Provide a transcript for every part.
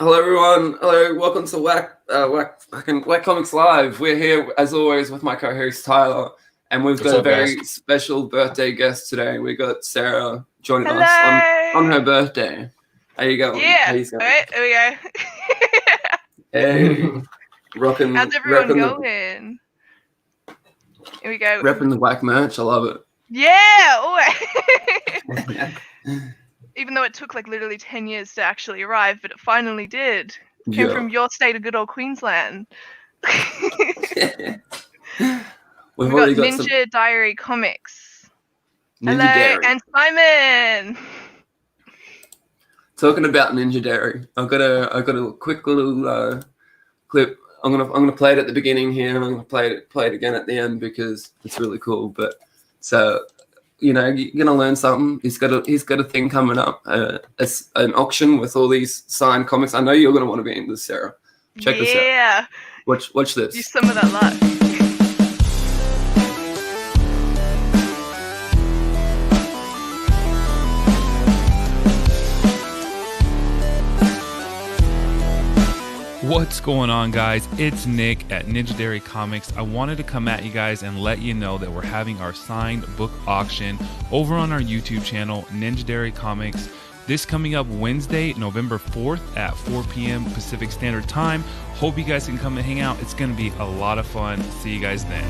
Hello, everyone. Hello, welcome to Whack Comics Live. We're here, as always, with my co-host Tyler, and we've got a very special birthday guest today. We got Sarah joining us on her birthday. How you going? Yeah. How you going? All right, here we go. Hey, rocking. How's everyone going? Here we go. Repping the Whack merch. I love it. Yeah. Always. Even though it took like literally 10 years to actually arrive, but it finally did. It came from your state of good old Queensland. We've got Ninja Diary Comics. Hello, and Simon. Talking about Ninja Diary, I've got a quick little clip. I'm gonna play it at the beginning here, and I'm gonna play it again at the end because it's really cool. But so you're gonna learn something. He's got a thing coming up. It's an auction with all these signed comics. I know you're gonna want to be in this, Sarah. Check this out. Yeah. Watch this. Use some of that luck. What's going on, guys? It's Nick at Ninja Diary Comics. I wanted to come at you guys and let you know that we're having our signed book auction over on our YouTube channel, Ninja Diary Comics. This coming up Wednesday, November 4th at 4 p.m. Pacific Standard Time. Hope you guys can come and hang out. It's going to be a lot of fun. See you guys then.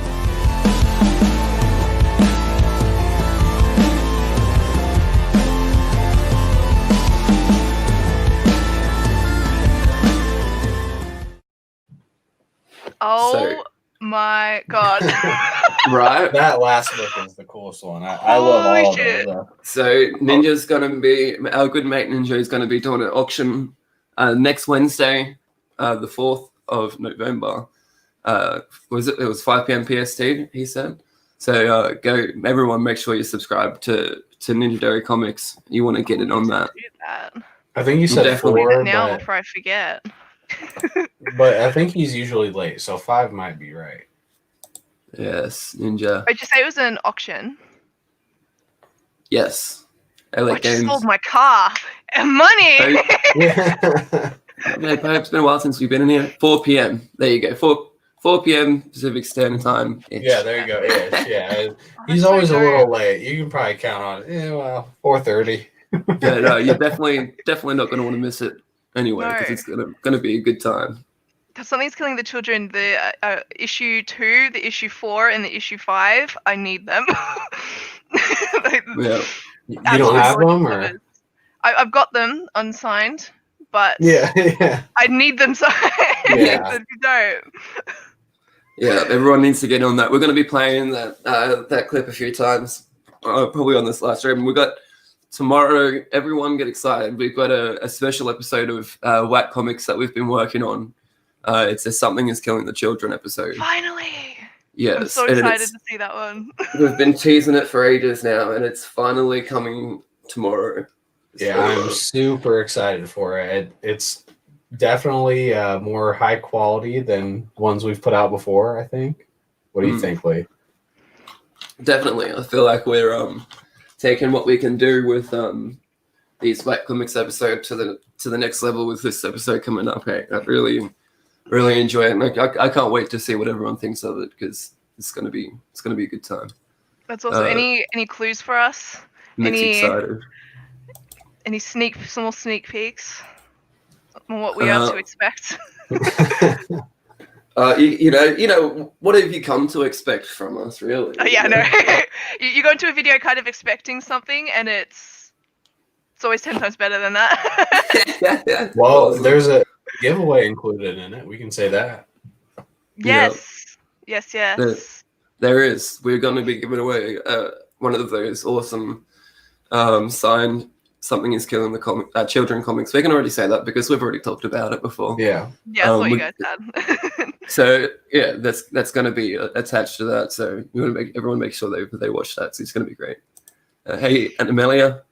Oh my god. Right? That last book is the coolest one. I love all of them. So Ninja's going to be, our good mate Ninja is going to be doing an auction next Wednesday, the 4th of November. It was 5 p.m. PST, he said. So everyone make sure you subscribe to Ninja Diary Comics. You want to get in on that. I think you said 4 now before I forget. But I think he's usually late, so 5 might be right. Yes, Ninja. Did you say it was an auction? Yes. LA I just sold my car and money. Yeah, it's been a while since we've been in here. 4 p.m. There you go. 4 p.m. Pacific Standard Time. Yeah, there you go. Yeah. He's always a little late. You can probably count on it. Yeah, well, 4:30. Yeah, no, you're definitely not going to want to miss it anyway, because it's going to be a good time. Something's Killing the Children, the issue 2, the issue 4, and the issue 5. I need them. Yeah. You don't have them, or I've got them unsigned, but yeah. I need them signed. Yeah. You don't. Yeah, everyone needs to get on that. We're going to be playing that clip a few times, probably on this live stream. We got tomorrow. Everyone get excited. We've got a special episode of Whack Comics that we've been working on. It's a Something is Killing the Children episode. Finally. Yes. I'm so excited to see that one. We've been teasing it for ages now, and it's finally coming tomorrow. Yeah, I'm super excited for it. It's definitely more high quality than ones we've put out before, I think. What do you think, Lee? Definitely. I feel like we're taking what we can do with these Whack Comics episode to the next level with this episode coming up. Hey, I really enjoy it. And I can't wait to see what everyone thinks of it, because it's gonna be a good time. That's also any clues for us? Nick's excited. Any small sneak peeks on what we are to expect? You know, what have you come to expect from us, really? Oh, yeah, no. You go into a video kind of expecting something, and it's always 10 times better than that. Yeah. Well, there's a giveaway included in it. We can say that. Yes. Yep. Yes. There is. We're going to be giving away one of those awesome signed Something is Killing the Children comics. We can already say that because we've already talked about it before. Yeah. Yeah, that's what you guys had. So yeah, that's going to be attached to that. So we want to everyone make sure they watch that. So it's going to be great. Hey, Aunt Amelia,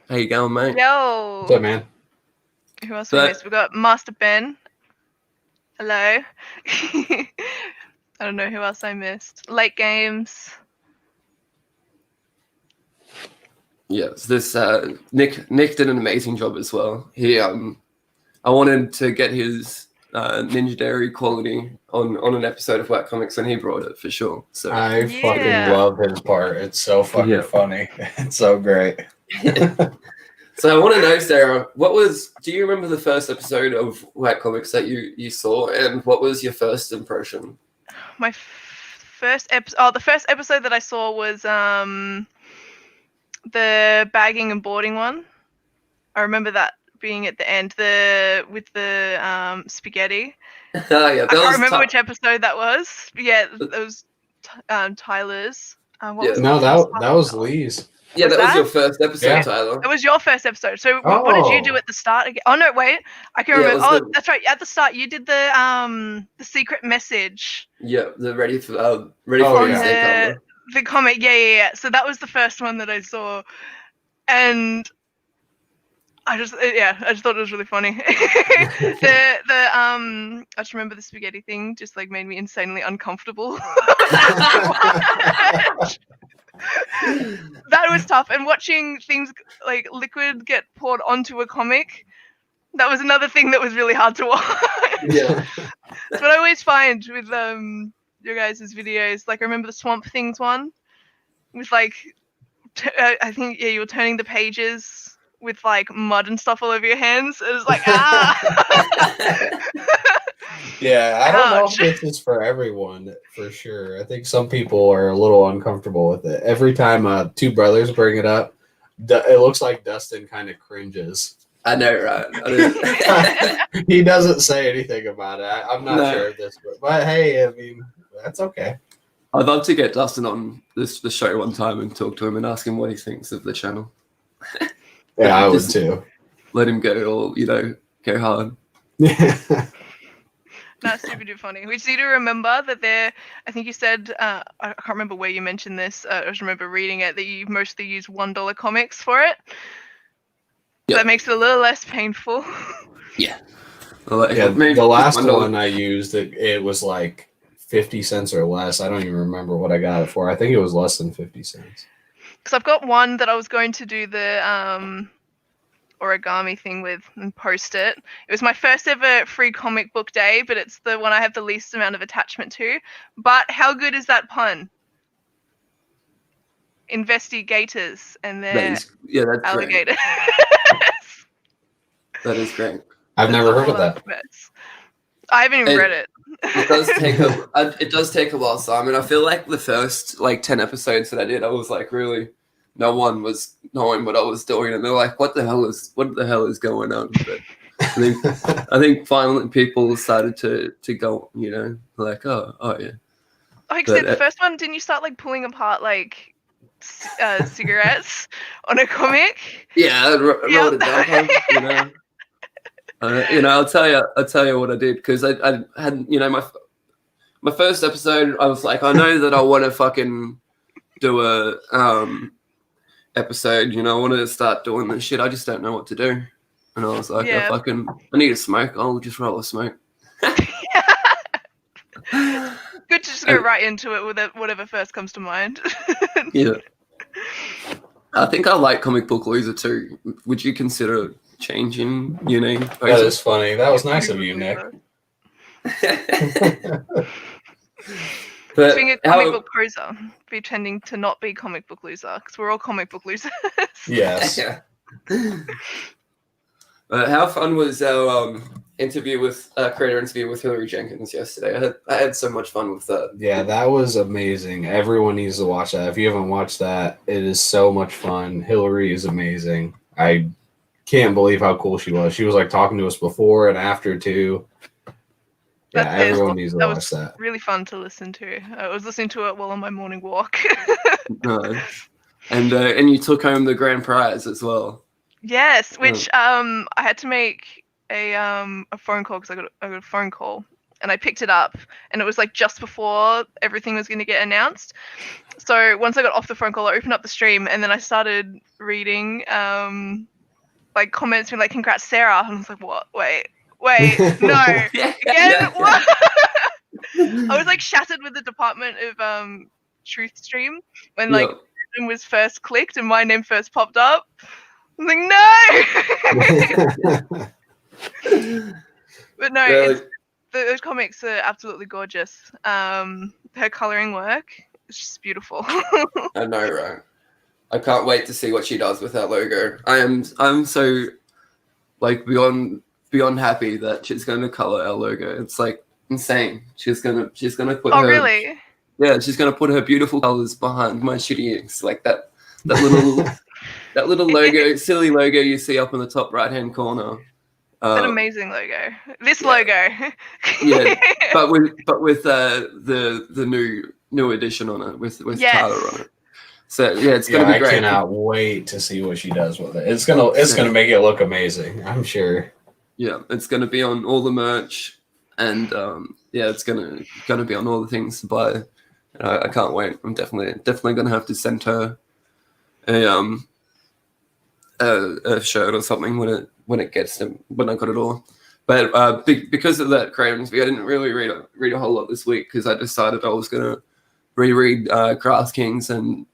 how you going, mate? Yo. What's up, man? Who else we missed? We got Master Ben. Hello. I don't know who else I missed. Late Games. Yes, this Nick did an amazing job as well. He I wanted to get his Ninja Dairy quality on an episode of Whack Comics, and he brought it for sure. So I Yeah. fucking love his part. It's so fucking Yeah. funny. It's so great. So I want to know, Sarah, do you remember the first episode of Whack Comics that you saw, and what was your first impression? My first episode. The first episode that I saw was the bagging and boarding one. I remember that being at the end, with the spaghetti. Oh, yeah, I can't remember which episode that was. Yeah, it was Tyler's. What Yeah. was No, the that was Lee's. Yeah, Was that was that? your first episode, Yeah. Tyler. It was your first episode. So what did you do Oh. at the start again? Oh no, wait. I can Yeah, it remember. was Oh, the- that's right. At the start, you did the secret message Yeah, the ready for Oh, Wednesday yeah. cover. the comic. Yeah. So that was the first one that I saw, and I just thought it was really funny. I just remember the spaghetti thing just like made me insanely uncomfortable. That was tough, and watching things like liquid get poured onto a comic, that was another thing that was really hard to watch. Yeah. That's what I always find with your guys' videos. Like I remember the Swamp Things one with like I think you were turning the pages with like mud and stuff all over your hands. It was like Yeah, I don't know Ouch. if this is for everyone, for sure. I think some people are a little uncomfortable with it. Every time two brothers bring it up, it looks like Dustin kind of cringes. I know, right? He doesn't say anything about it. I'm not No. sure of this, but hey, I mean, that's okay. I'd love to get Dustin on the show one time and talk to him and ask him what he thinks of the channel. Yeah, I would Just- too. Let him go all, go hard. That's super duper funny. We just need to remember that I think you said, I can't remember where you mentioned this. I just remember reading it that you mostly use $1 comics for it. Yeah. That makes it a little less painful. Like, Yeah, maybe the last $1. one I used, it was like 50 cents or less. I don't even remember what I got it for. I think it was less than 50 cents. Because I've got one that I was going to do the origami thing with and post it. It was my first ever free comic book day, but it's the one I have the least amount of attachment to. But how good is that pun? Investigators and their That's great. alligators. That is great. I've never heard of that. I haven't even It- read it. It does take a while, Simon. I feel like the first 10 episodes that I did, I was like really, no one was knowing what I was doing, and they're like, "What the hell is going on?" But I think finally people started to go, like, oh yeah, Like I But, said, the first one, didn't you start like pulling apart like cigarettes on a comic? yeah. I wrote it down, Yep. I'll tell you what I did, because I had my first episode. I was like, I know that I want to fucking do a episode. I want to start doing this shit. I just don't know what to do. And I was like, Yeah. I need a smoke. I'll just roll a smoke. Good to just go right into it with whatever first comes to mind. Yeah. I think I like Comic Book Loser too. Would you consider changing your name? That is funny. That was nice of you, Nick. But Being a comic book loser, pretending to not be comic book loser, because we're all comic book losers. Yes. Yeah. How fun was our creator interview with Hillary Jenkins yesterday? I had so much fun with that. Yeah, that was amazing. Everyone needs to watch that. If you haven't watched that, it is so much fun. Hillary is amazing. I can't believe how cool she was. She was like talking to us before and after too. Yeah, That is- everyone needs to that watch was that. really fun to listen to. I was listening to it while on my morning walk. Nice. And you took home the grand prize as well. Yes, which I had to make a phone call because I got a phone call and I picked it up and it was like just before everything was going to get announced. So once I got off the phone call, I opened up the stream and then I started reading like comments being like, "Congrats, Sarah," and I was like, "What? Wait, no." Again, what? I was like shattered with the Department of Truth stream when like it was first clicked and my name first popped up. I was like, no. But no, Really? those comics are absolutely gorgeous. Her coloring work is just beautiful. I know, right? I can't wait to see what she does with that logo. I'm so like beyond happy that she's going to color our logo. It's like insane. She's gonna put Oh, her really? yeah, she's gonna put her beautiful colors behind my shitty inks, like that little logo, silly logo you see up in the top right hand corner. It's an amazing logo. This yeah. logo. Yeah, but with the new edition on it with Yes. Tyler on it. So yeah, it's gonna be great. I cannot wait to see what she does with it. It's gonna make it look amazing, I'm sure. Yeah, it's gonna be on all the merch, and yeah, it's gonna be on all the things to buy. I can't wait. I'm definitely gonna have to send her a shirt or something when it gets to when I got it all. But because of that Crayons, I didn't really read a whole lot this week because I decided I was gonna reread Grass Kings and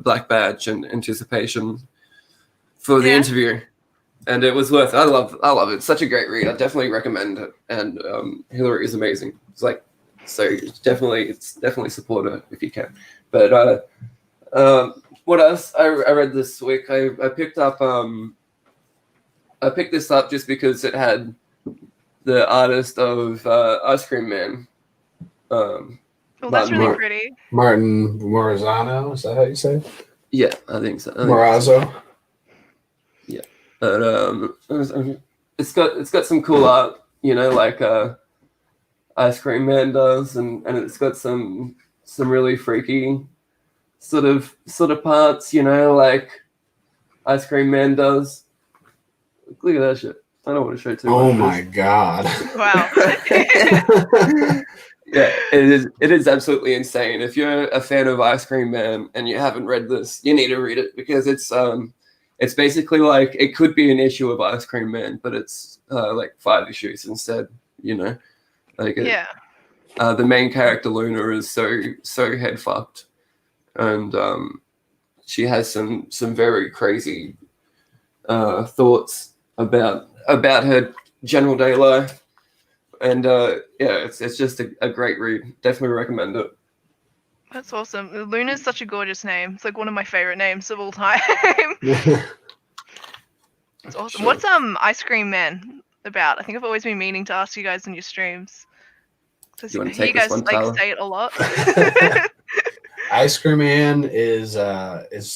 Black Badge and Anticipation for the interview, and it was worth it. I love it. It's such a great read. I definitely recommend it. And Hillary is amazing. It's like so definitely support her if you can. But what else I read this week? I picked up I picked this up just because it had the artist of Ice Cream Man. Oh, that's really pretty. Martin Morazano, is that how you say it? Yeah, I think so. Morazzo. Yeah, but it's got some cool art, you know, like Ice Cream Man does, and it's got some really freaky sort of parts, you know, like Ice Cream Man does. Look at that shit. I don't want to show too much. Oh my god! Wow. Yeah, it is absolutely insane. If you're a fan of Ice Cream Man and you haven't read this, you need to read it because it's basically like it could be an issue of Ice Cream Man, but it's like 5 issues instead. You know, like the main character Luna is so head fucked, and she has some very crazy thoughts about her general day life. And yeah, it's just a great read. Definitely recommend it. That's awesome. Luna's such a gorgeous name. It's like one of my favorite names of all time. It's awesome. Sure. What's Ice Cream Man about? I think I've always been meaning to ask you guys in your streams. You guys like say it a lot. Ice Cream Man is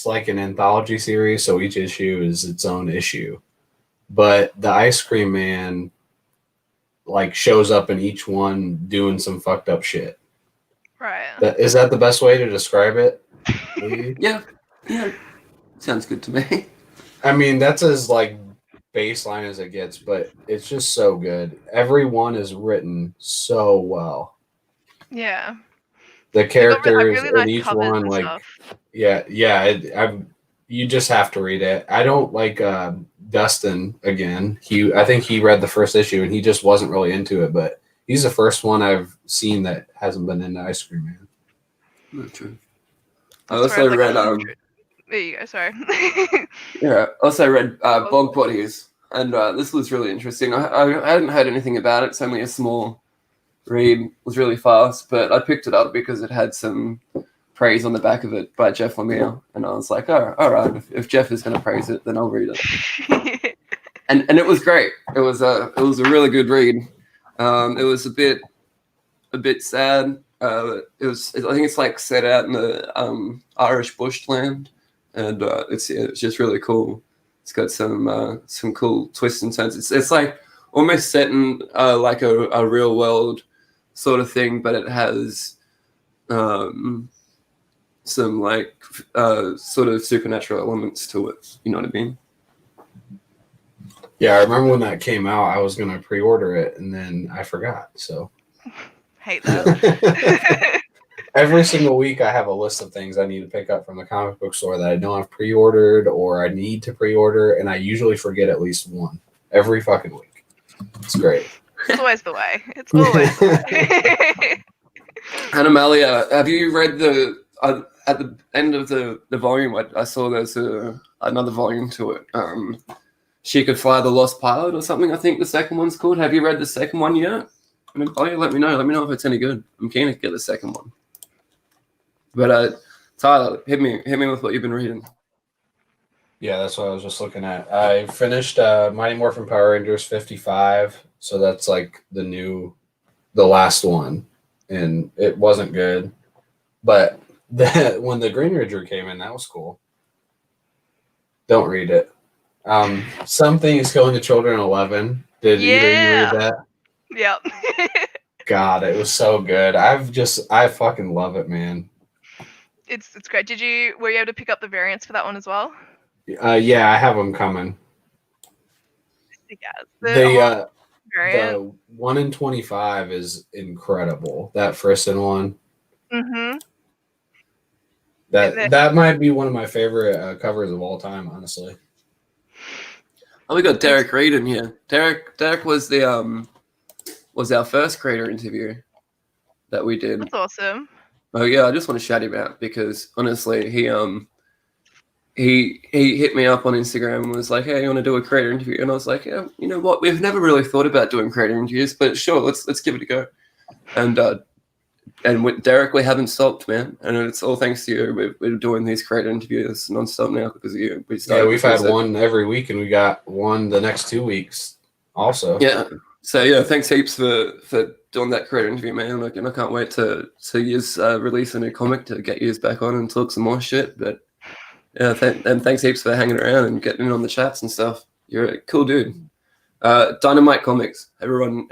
like an anthology series, so each issue is its own issue. But the Ice Cream Man like shows up in each one doing some fucked up shit. Right. Is that the best way to describe it? Yeah. Sounds good to me. I mean, that's as like baseline as it gets, but it's just so good. Every one is written so well. Yeah. The characters really in nice each one, like stuff. you just have to read it. I don't like Dustin again. I think he read the first issue and he just wasn't really into it, but he's the first one I've seen that hasn't been into Ice Cream Man. Not true. I also read there you go, sorry. yeah, also read Bog Bodies, and this was really interesting. I hadn't heard anything about it. It's only a small read. It was really fast, but I picked it up because it had some praise on the back of it by Jeff Lemire, and I was like, oh, all right, if Jeff is going to praise it, then I'll read it. and it was great. It was a really good read. It was a bit sad. I think it's like set out in the Irish bushland, and it's just really cool. It's got some cool twists and turns. It's like almost set in like a real world sort of thing, but it has some like sort of supernatural elements to it. You know what I mean? Yeah, I remember when that came out, I was going to pre-order it, and then I forgot, so. Hate that. Every single week, I have a list of things I need to pick up from the comic book store that I know I've pre-ordered or I need to pre-order, and I usually forget at least one every fucking week. It's great. It's always the way. It's always the way. Animalia, have you read at the end of the volume, I saw there's another volume to it. She Could Fly, the Lost Pilot or something. I think the second one's called. Have you read the second one yet? Oh yeah, let me know. Let me know if it's any good. I'm keen to get the second one. But Tyler, hit me with what you've been reading. Yeah, that's what I was just looking at. I finished Mighty Morphin Power Rangers 55, so that's like the last one, and it wasn't good. But when the Green Ranger came in, that was cool. Don't read it. Something is Killing the Children 11. Did either of you read that? Yep. God, it was so good. I fucking love it, man. It's great. Were you able to pick up the variants for that one as well? Yeah, I have them coming. Yeah. The 1 in 25 is incredible. That Frisson one. Mm-hmm. That might be one of my favorite covers of all time, honestly. Oh, we got Derek Reed in here. Derek was our first creator interview that we did. That's awesome. Oh yeah, I just want to shout him out because honestly, he hit me up on Instagram and was like, "Hey, you want to do a creator interview?" And I was like, "Yeah, you know what? We've never really thought about doing creator interviews, but sure, let's give it a go." And with Derek, we haven't stopped, man. And it's all thanks to you. We're doing these creator interviews nonstop now because of you. We've had one every week, and we got one the next 2 weeks also. Yeah. So yeah, thanks heaps for doing that creator interview, man. And I can't wait to use release a new comic to get you back on and talk some more shit. But yeah, and thanks heaps for hanging around and getting in on the chats and stuff. You're a cool dude. Dynamite Comics, everyone,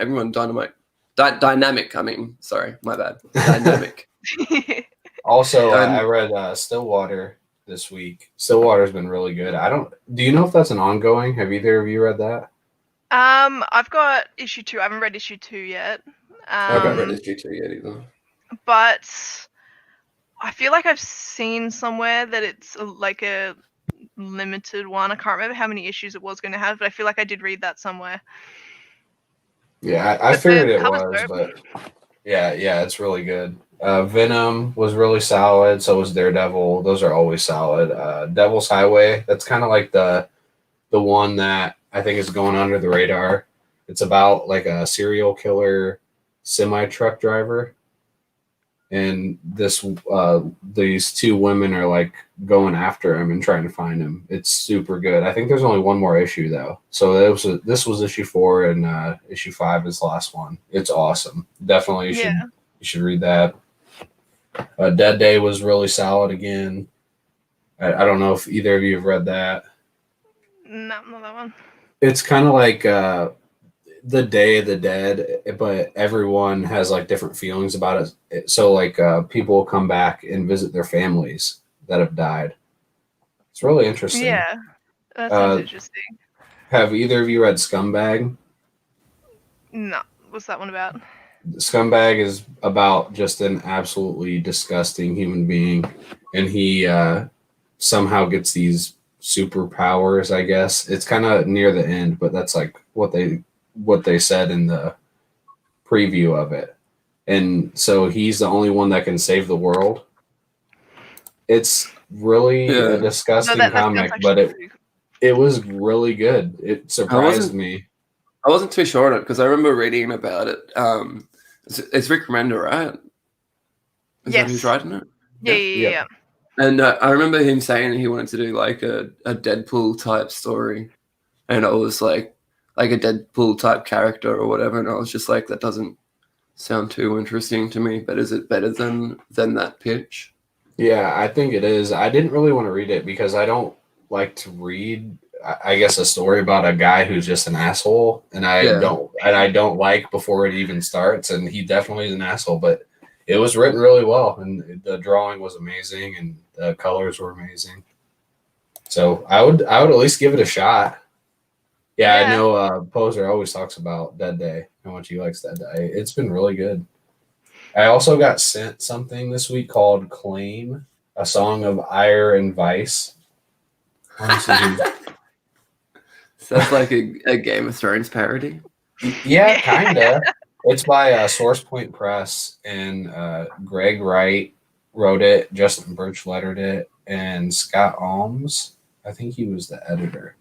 Dynamic. I mean, sorry, my bad. Dynamic. Also, I read Stillwater this week. Stillwater's been really good. Do you know if that's an ongoing? Have either of you read that? I've got issue 2. I haven't read issue 2 yet. I haven't read issue 2 yet either. But I feel like I've seen somewhere that it's like a limited one. I can't remember how many issues it was going to have, but I feel like I did read that somewhere. Yeah, I figured it was, but yeah, it's really good. Venom was really solid. So was Daredevil. Those are always solid. Devil's Highway. That's kind of like the one that I think is going under the radar. It's about like a serial killer semi-truck driver, and these two women are like going after him and trying to find him. It's super good. I think there's only one more issue though. So this was issue 4, and issue 5 is the last one. It's awesome. Definitely you should read that. Dead Day was really solid again. I don't know if either of you have read that. No, not that one. It's kind of like the Day of the Dead, but everyone has like different feelings about it. So like people will come back and visit their families that have died. It's really interesting. Yeah, that sounds interesting. Have either of you read Scumbag? No. What's that one about? Scumbag is about just an absolutely disgusting human being, and he somehow gets these superpowers, I guess. It's kind of near the end, but that's like what they said in the preview of it. And so he's the only one that can save the world. It's really a disgusting comic, but it was really good. It surprised me. I wasn't too sure on it because I remember reading about it. It's Rick Remender, right? Is that who's writing it? Yeah. And I remember him saying he wanted to do like a Deadpool type story, and it was like a Deadpool type character or whatever. And I was just like, that doesn't sound too interesting to me. But is it better than that pitch? Yeah, I think it is. I didn't really want to read it because I don't like to read, I guess, a story about a guy who's just an asshole, and I don't like before it even starts. And he definitely is an asshole, but it was written really well, and the drawing was amazing, and the colors were amazing. So I would at least give it a shot. Yeah. I know Poser always talks about Dead Day, how much he likes Dead Day. It's been really good. I also got sent something this week called Claim, a song of ire and vice. Sounds like a Game of Thrones parody. Yeah, kind of. It's by Source Point Press, and Greg Wright wrote it, Justin Birch lettered it, and Scott Alms, I think he was the editor.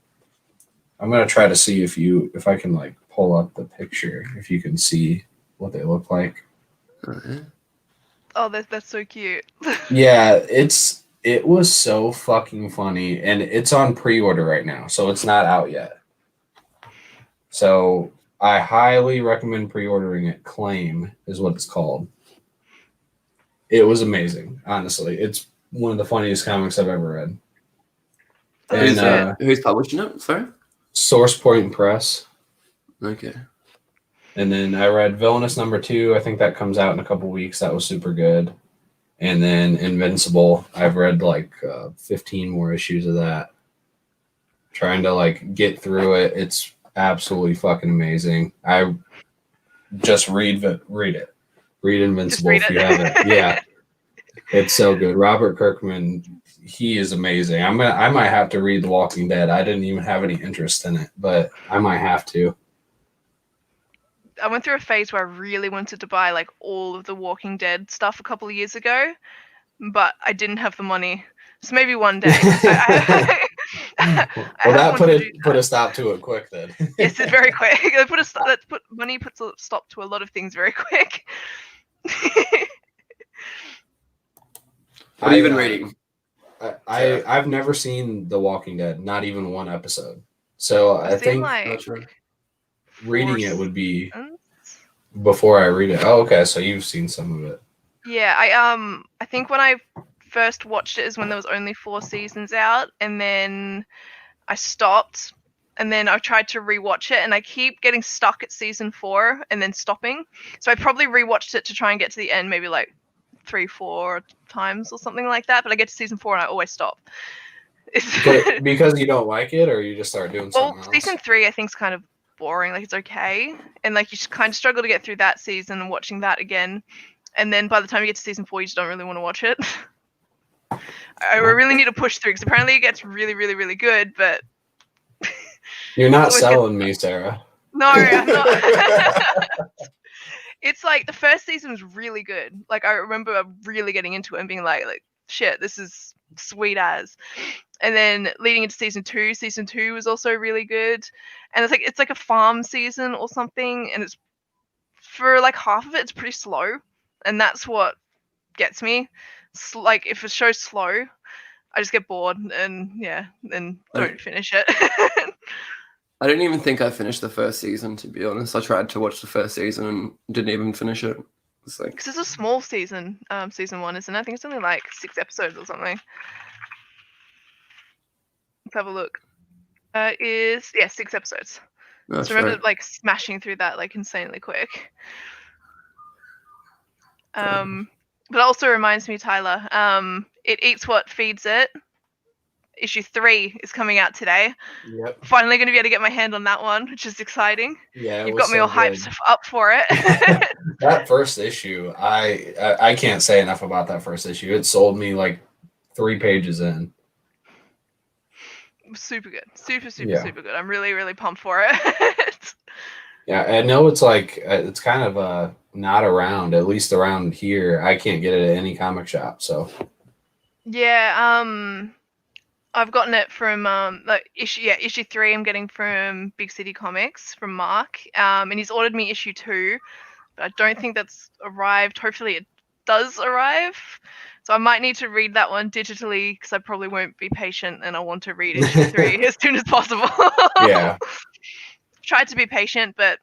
I'm gonna try to see if I can like pull up the picture, if you can see what they look like. Alright. Oh, that's so cute. Yeah, it was so fucking funny, and it's on pre-order right now, so it's not out yet. So I highly recommend pre-ordering it. Claim is what it's called. It was amazing, honestly. It's one of the funniest comics I've ever read. Oh, And that's good. Who's publishing it? Sorry. Source Point Press. Okay. And then I read Villainous #2. I think that comes out in a couple weeks. That was super good. And then Invincible. I've read like 15 more issues of that. Trying to like get through it. It's absolutely fucking amazing. I just read it. Read Invincible read if it. you haven't. Yeah, it's so good. Robert Kirkman, he is amazing. I might have to read The Walking Dead. I didn't even have any interest in it, but I might have to. I went through a phase where I really wanted to buy like all of the Walking Dead stuff a couple of years ago, but I didn't have the money. So maybe one day. Well, that put a stop to it quick then. Yes, it's very quick. Money puts a stop to a lot of things very quick. What have you been reading? I've never seen The Walking Dead, not even one episode. So I think like reading it would be before I read it. Oh, okay. So you've seen some of it. Yeah, I think when I first watched it is when there was only 4 seasons out, and then I stopped, and then I tried to rewatch it, and I keep getting stuck at season 4 and then stopping. So I probably rewatched it to try and get to the end, maybe like 3-4 times or something like that. But I get to season 4 and I always stop. Because you don't like it, or you just start doing something else? Season 3 I think is kind of boring. Like, it's okay, and like you just kind of struggle to get through that season and watching that again. And then by the time you get to season 4, you just don't really want to watch it. I really need to push through because apparently it gets really, really, really good. But you're not selling me, Sarah. No, I'm not. It's like the first season was really good. Like, I remember really getting into it and being like shit, this is sweet as. And then leading into season 2 was also really good. And it's like a farm season or something, and it's for like half of it, it's pretty slow, and that's what gets me. Like, if a show's slow, I just get bored and don't finish it. I didn't even think I finished the first season, to be honest. I tried to watch the first season and didn't even finish it. It's like, because it's a small season, season 1, isn't it? I think it's only like 6 episodes or something. Let's have a look. 6 episodes. So I remember like smashing through that like insanely quick. But it also reminds me, Tyler, It Eats What Feeds It. Issue 3 is coming out today. Yep. Finally going to be able to get my hand on that one, which is exciting. Yeah, you've got me all hyped up for it. That first issue, I can't say enough about that first issue. It sold me like 3 pages in. Super good, super good. I'm really, really pumped for it. Yeah, I know it's like it's kind of not around, at least around here. I can't get it at any comic shop. So yeah, I've gotten it from issue 3. I'm getting from Big City Comics from Mark, and he's ordered me issue 2, but I don't think that's arrived. Hopefully, it does arrive. So I might need to read that one digitally because I probably won't be patient, and I want to read issue 3 as soon as possible. Yeah. Tried to be patient, but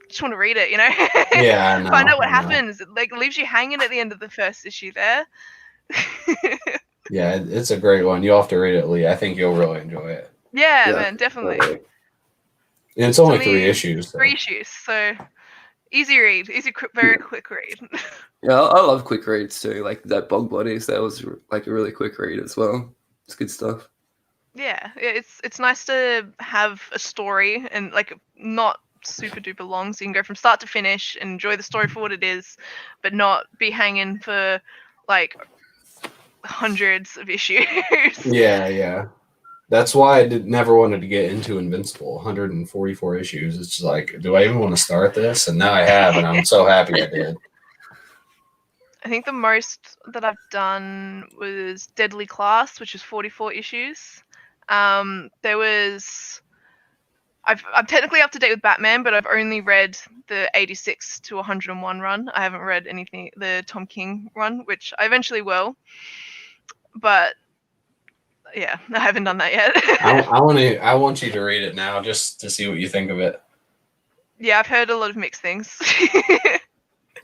just want to read it, Yeah, I know, find out what happens. It like leaves you hanging at the end of the first issue there. Yeah, it's a great one. You'll have to read it, Lee. I think you'll really enjoy it. Yeah, man, definitely. And it's only 3 issues. 3 issues, so easy read, very quick read. Yeah, I love quick reads too. Like that Bog Bodies, that was like a really quick read as well. It's good stuff. Yeah, it's nice to have a story and like not super duper long, so you can go from start to finish and enjoy the story for what it is, but not be hanging for like hundreds of issues. Yeah. That's why I never wanted to get into Invincible. 144 issues. It's just like, do I even want to start this? And now I have, and I'm so happy I did. I think the most that I've done was Deadly Class, which is 44 issues. There was I'm technically up to date with Batman, but I've only read the 86 to 101 run. I haven't read anything, the Tom King run, which I eventually will. But yeah, I haven't done that yet. I want you to read it now just to see what you think of it. Yeah, I've heard a lot of mixed things.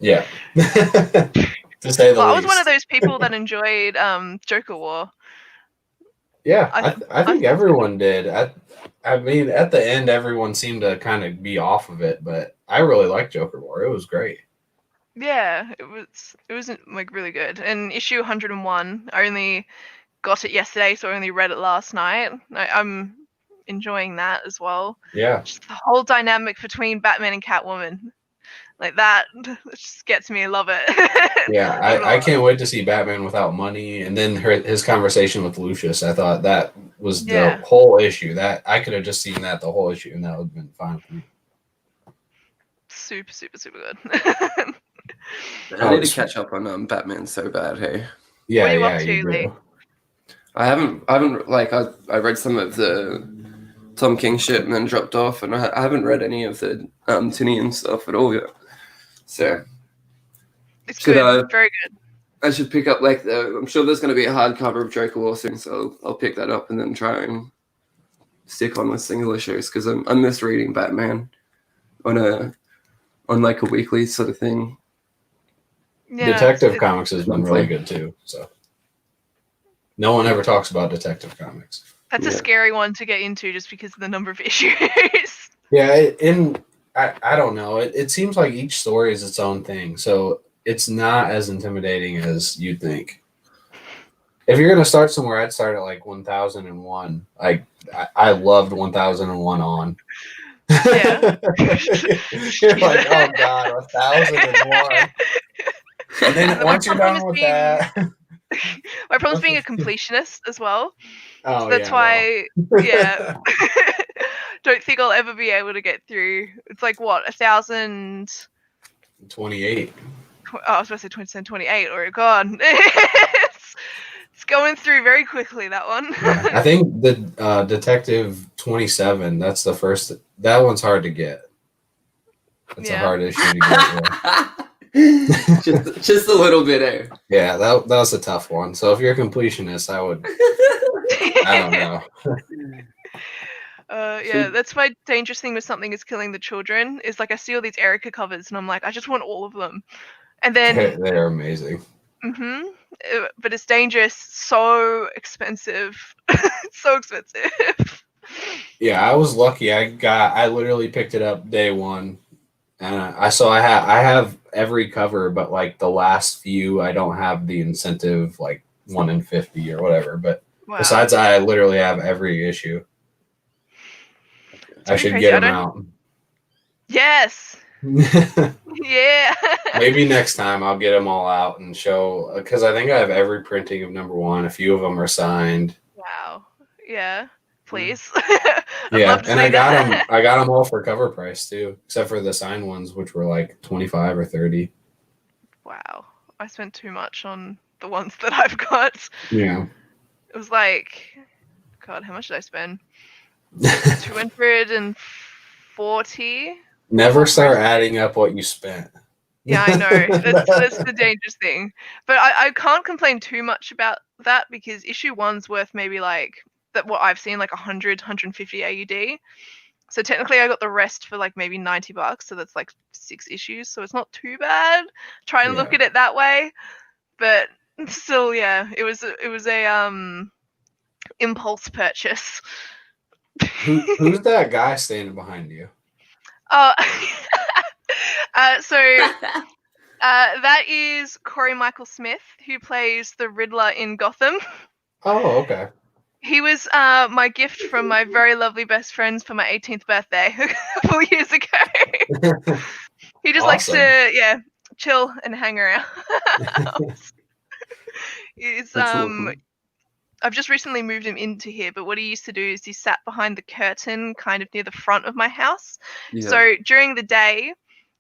Yeah. To say the Well, I least. was one of those people that enjoyed Joker War. Yeah, I I think everyone did. I mean, at the end, everyone seemed to kind of be off of it, but I really liked Joker War. It was great. Yeah, it was like really good. And issue 101, I only got it yesterday, so I only read it last night. I'm enjoying that as well. Yeah. Just the whole dynamic between Batman and Catwoman, like that, just gets me. I love it. Yeah, I can't wait to see Batman without money, and then his conversation with Lucius. I thought that was the whole issue. That I could have just seen that the whole issue, and that would have been fine with me. Super, super, super good. I need to catch up on Batman so bad. Hey. Yeah, What are you yeah, up to, you Lee? do. I haven't like I read some of the Tom King shit and then dropped off, and I haven't read any of the Tinian stuff at all yet. So It's should good, very good. I should pick up like I'm sure there's going to be a hardcover of Joker War soon, so I'll pick that up and then try and stick on with single issues because I'm misreading Batman on like a weekly sort of thing. Yeah, Detective Comics has been monthly. really good too. So no one ever talks about Detective Comics. That's a Yeah. scary one to get into just because of the number of issues. Yeah, I don't know. It seems like each story is its own thing, so it's not as intimidating as you'd think. If you're gonna start somewhere, I'd start at like 1001. Like I loved 1001 on. Yeah. You're like, oh god, 1001. And then My once you're problem done is with being- that, My problem's being a completionist as well. oh So that's yeah, why, well. yeah. Don't think I'll ever be able to get through. It's like what, 1,000? 28. Oh, I was supposed to say 2728. Oh god, it's going through very quickly, that one. I think the Detective 27. That's the first. That one's hard to get. That's a hard issue to get. Yeah. just a little bit, eh? Yeah, that was a tough one. So if you're a completionist, I don't know. Yeah, that's my dangerous thing with Something Is Killing the Children. Is like I see all these Erica covers and I'm like, I just want all of them. And then, They're amazing. But it's dangerous. So expensive. So expensive. Yeah, I was lucky. I literally picked it up day one, and I have every cover, but like the last few, I don't have the incentive, like 1 in 50 or whatever. But Wow. besides, I literally have every issue. I should crazy. get them out. Yes. Yeah. Maybe next time I'll get them all out and show, because I think I have every printing of #1. A few of them are signed. Wow. Yeah. Please. Yeah, and I got them all for cover price too, except for the signed ones, which were like 25 or 30. Wow. I spent too much on the ones that I've got. Yeah. It was like, God, how much did I spend? 240. Never start adding up what you spent. Yeah, I know. That's the dangerous thing. But I can't complain too much about that because issue 1's worth maybe like that what I've seen like 100, 150 AUD. So technically I got the rest for like maybe $90. So that's like 6 issues. So it's not too bad. Try and look at it that way. But still, yeah, it was a impulse purchase. Who's that guy standing behind you? Oh, that is Corey Michael Smith, who plays the Riddler in Gotham. Oh, okay. He was my gift from my very lovely best friends for my 18th birthday a couple years ago. He just likes to, chill and hang around. He's I've just recently moved him into here, but what he used to do is he sat behind the curtain kind of near the front of my house. Yeah. So during the day,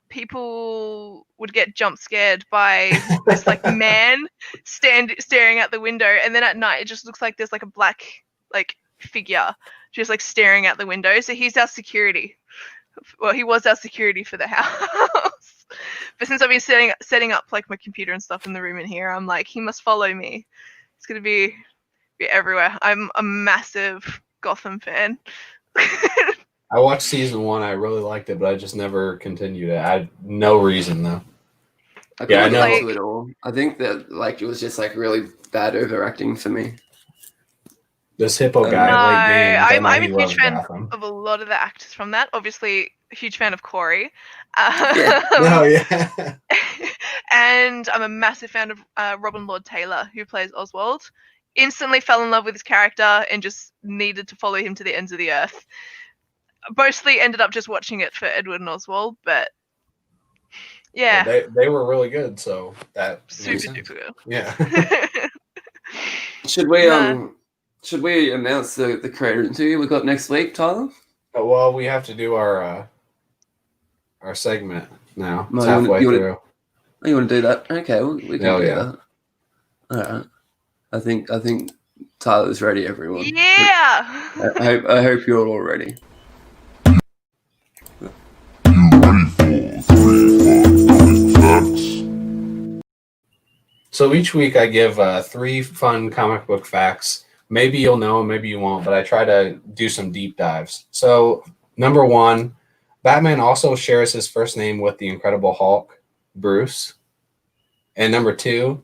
people would get jump scared by this like man staring out the window, and then at night it just looks like there's like a black like figure just like staring out the window. So he's our security. Well, he was our security for the house. But since I've been setting up like my computer and stuff in the room in here, I'm like, he must follow me. It's gonna be everywhere. I'm a massive Gotham fan. I watched season 1. I really liked it, but I just never continued it. I had no reason though. I Yeah, I couldn't know. get into it all. I think that like it was just like really bad overacting for me. This hippo No, guy, late games. I I'm know a he huge loves fan Gotham. of a lot of the actors from that. Obviously, a huge fan of Corey. Yeah. No, yeah. And I'm a massive fan of Robin Lord Taylor, who plays Oswald. Instantly fell in love with his character and just needed to follow him to the ends of the earth. Mostly ended up just watching it for Edward and Oswald, but yeah, They were really good, so that super makes sense. duper good. Yeah. Should we Nah. should we announce the creator interview we got next week, Tyler? Well, we have to do our segment now. No, It's you wanna- halfway you wanna- through. Oh, you want to do that? Okay, we can Oh, do yeah. that. All right. I think Tyler's ready, everyone. Yeah. I hope you're all ready. So each week I give 3 fun comic book facts. Maybe you'll know, maybe you won't, but I try to do some deep dives. So number 1, Batman also shares his first name with the Incredible Hulk, Bruce. And number 2,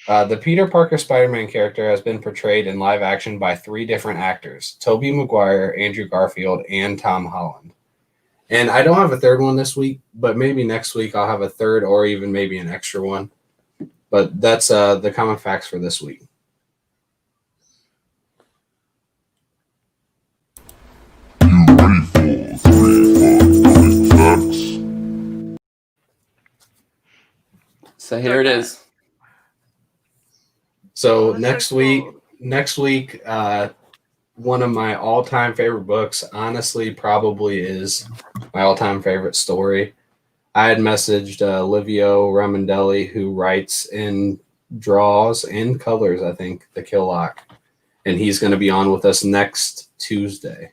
the Peter Parker Spider-Man character has been portrayed in live action by 3 different actors: Tobey Maguire, Andrew Garfield, and Tom Holland. And I don't have a third one this week, but maybe next week I'll have a third or even maybe an extra one. But that's the comic facts for this week. So here it is. So That's next so week, cool. one of my all-time favorite books, honestly, probably is my all-time favorite story. I had messaged Livio Ramondelli, who writes and draws and colors, I think, The Kill Lock, and he's going to be on with us next Tuesday.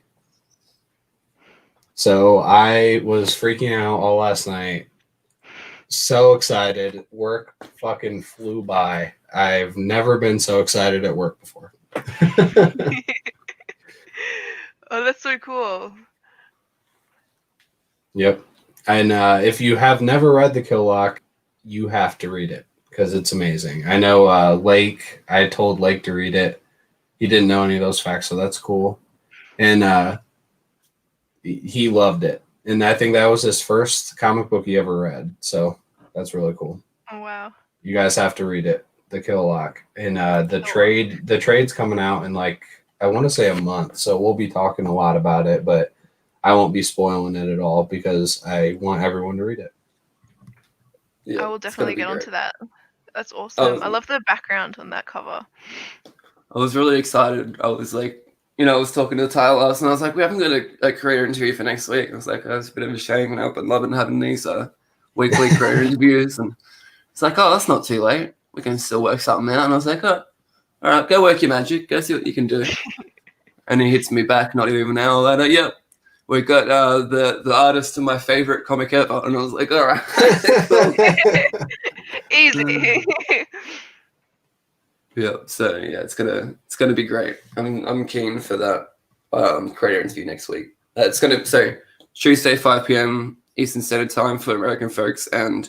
So I was freaking out all last night. So excited. Work fucking flew by. I've never been so excited at work before. Oh, that's so cool. Yep. And if you have never read The Kill Lock, you have to read it because it's amazing. I know Lake, I told Lake to read it. He didn't know any of those facts, so that's cool. And he loved it. And I think that was his first comic book he ever read. So that's really cool. Oh wow. You guys have to read it, The Kill Lock. And the trade's coming out in like, I want to say a month. So we'll be talking a lot about it, but I won't be spoiling it at all because I want everyone to read it. Yeah, I will it's gonna definitely be get great. onto that. That's awesome. I Oh. love the background on that cover. I was really excited. I was like, I was talking to Tyler last and I was like, we haven't got a career interview for next week. I was like, oh, it's a bit of a shame. I've been loving having these weekly career interviews. And it's like, oh, that's not too late. We can still work something out. And I was like, oh, all right, go work your magic. Go see what you can do. And he hits me back not even an hour later. Yep, we got the artist of my favorite comic ever. And I was like, all right. Easy. Yeah, so yeah, it's gonna be great. I'm keen for that creator interview next week. It's gonna Tuesday 5 p.m. Eastern Standard Time for American folks, and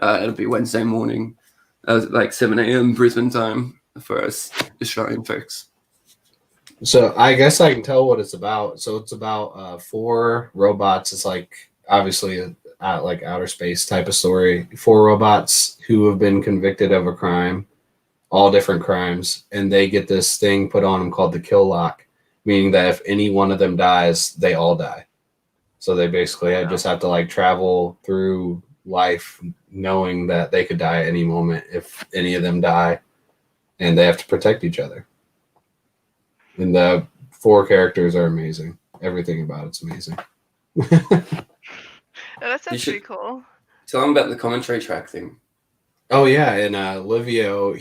it'll be Wednesday morning, like 7 a.m. Brisbane time for us Australian folks. So I guess I can tell what it's about. So it's about 4 robots. It's like obviously like outer space type of story. 4 robots who have been convicted of a crime, all different crimes, and they get this thing put on them called the Kill Lock, meaning that if any one of them dies, they all die. So they basically just have to like travel through life knowing that they could die at any moment if any of them die, and they have to protect each other. And the 4 characters are amazing. Everything about it's amazing. Oh, that sounds should- pretty cool. Tell them about the commentary track thing. Oh yeah, and Livio,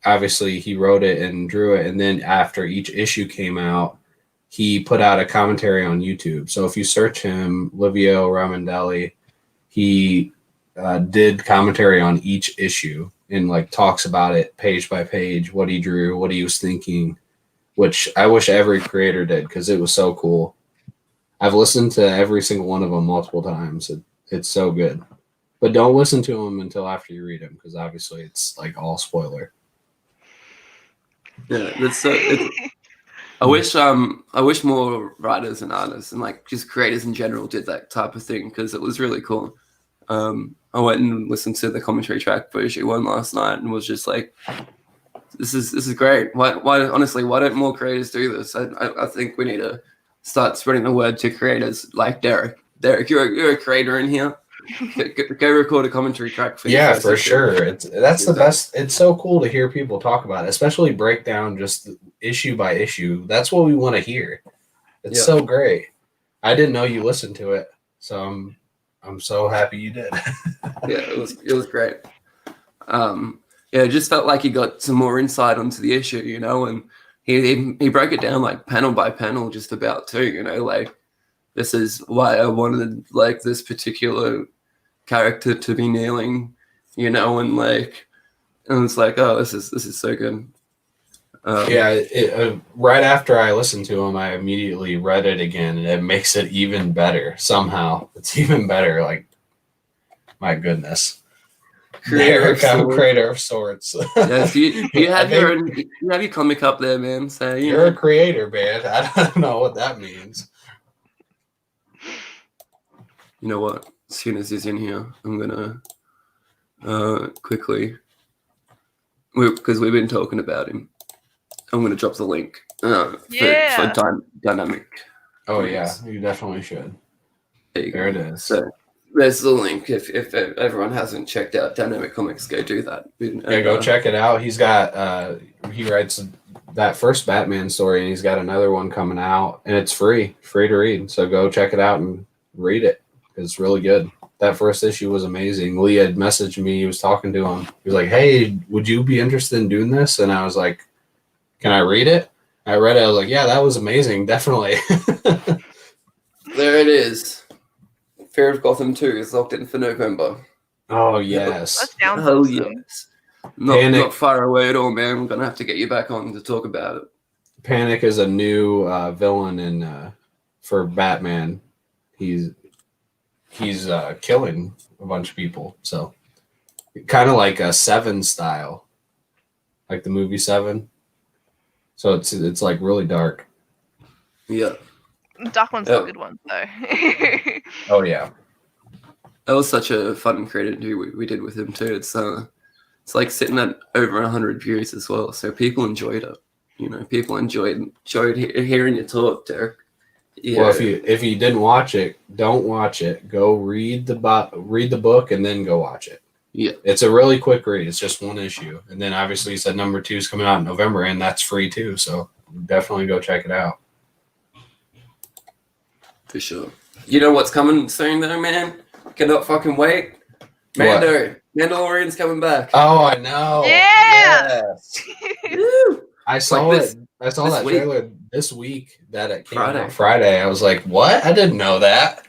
obviously he wrote it and drew it, and then after each issue came out, he put out a commentary on YouTube. So if you search him, Livio Ramondelli, he did commentary on each issue and like talks about it page by page, what he drew, what he was thinking, which I wish every creator did because it was so cool. I've listened to every single one of them multiple times. It's so good. But don't listen to them until after you read them because obviously it's like all spoiler. Yeah, that's so. I wish more writers and artists and like just creators in general did that type of thing because it was really cool. I went and listened to the commentary track for issue 1 last night and was just like, this is great. Why honestly, why don't more creators do this? I think we need to start spreading the word to creators like Derek. Derek, you're a creator in here. Go record a commentary track for yeah, for sure. That's the best. It's so cool to hear people talk about it, especially break down just issue by issue. That's what we want to hear. It's so great. I didn't know you listened to it, so I'm so happy you did. Yeah, it was great. It just felt like he got some more insight onto the issue, you know, and he broke it down like panel by panel just about too, you know, like this is why I wanted like this particular character to be kneeling, you know, and it's like, oh, this is so good. Right after I listened to him, I immediately read it again, and it makes it even better somehow. It's even better. Like, my goodness, creator of sorts. Yes, you have your comic up there, man. So you're a creator, man. I don't know what that means. You know what? As soon as he's in here, I'm gonna quickly, because we've been talking about him. I'm gonna drop the link for Dynamic. Oh yeah, you definitely should. There it is. So there's the link. If everyone hasn't checked out Dynamic Comics, go do that. Go check it out. He's got he writes that first Batman story, and he's got another one coming out, and it's free to read. So go check it out and read it. It's really good. That first issue was amazing. Lee had messaged me. He was talking to him. He was like, "Hey, would you be interested in doing this?" And I was like, "Can I read it?" I read it. I was like, "Yeah, that was amazing. Definitely." There it is. Fear of Gotham 2 is locked in for November. Oh yes. That sounds awesome. Yes. Not far away at all, man. We're gonna have to get you back on to talk about it. Panic is a new villain in for Batman. He's killing a bunch of people. So kind of like a Seven style, like the movie Seven. So it's like really dark. Yeah. Dark one's a good one though. Oh yeah. That was such a fun creative interview we did with him too. It's like sitting at over 100 views as well. So people enjoyed it. You know, people enjoyed hearing you talk, Derek. Yeah. Well, if you didn't watch it, don't watch it. Go read the book and then go watch it. Yeah, it's a really quick read. It's just one issue, and then obviously you said number 2 is coming out in November, and that's free too. So definitely go check it out. For sure. You know what's coming soon, though, man? Cannot fucking wait. Mandalorian's coming back. Oh, I know. Yeah. Yes. I saw it. I saw that week. trailer this week that it came out Friday. I was like, what? I didn't know that.